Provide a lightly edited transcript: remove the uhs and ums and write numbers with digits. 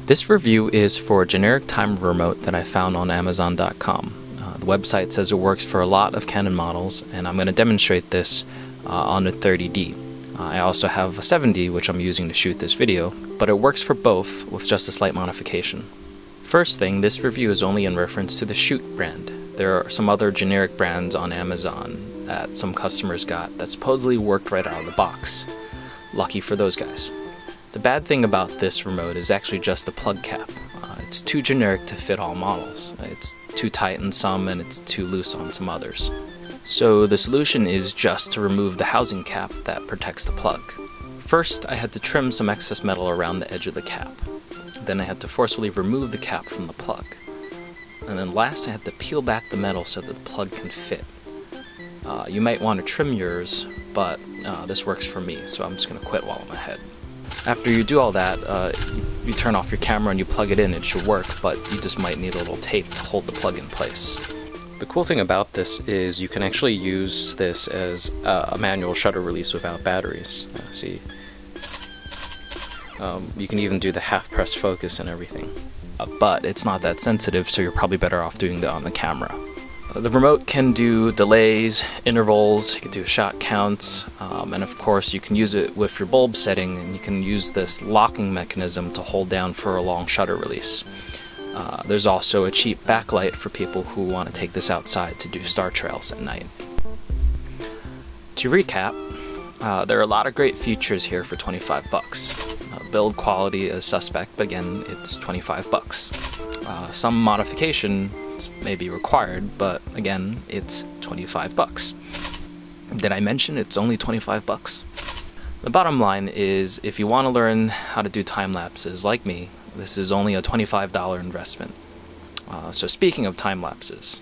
This review is for a generic timer remote that I found on Amazon.com. The website says it works for a lot of Canon models, and I'm going to demonstrate this on a 30D. I also have a 7D, which I'm using to shoot this video, but it works for both with just a slight modification. First thing, this review is only in reference to the Shoot brand. There are some other generic brands on Amazon that some customers got that supposedly worked right out of the box. Lucky for those guys. The bad thing about this remote is actually just the plug cap. It's too generic to fit all models. It's too tight in some and it's too loose on some others. So the solution is just to remove the housing cap that protects the plug. First, I had to trim some excess metal around the edge of the cap. Then I had to forcefully remove the cap from the plug. And then last I had to peel back the metal so that the plug can fit. You might want to trim yours, but this works for me, so I'm just going to quit while I'm ahead. After you do all that, you turn off your camera and you plug it in. It should work, but you just might need a little tape to hold the plug in place. The cool thing about this is you can actually use this as a manual shutter release without batteries. See, you can even do the half press focus and everything. But it's not that sensitive, so you're probably better off doing that on the camera. The remote can do delays, intervals, you can do shot counts, and of course you can use it with your bulb setting, and you can use this locking mechanism to hold down for a long shutter release. There's also a cheap backlight for people who want to take this outside to do star trails at night. To recap, there are a lot of great features here for 25 bucks. Build quality is suspect, but again, it's 25 bucks. Some modification may be required, but again, it's 25 bucks. Did I mention it's only 25 bucks? The bottom line is, if you want to learn how to do time lapses like me, this is only a $25 investment. So speaking of time lapses,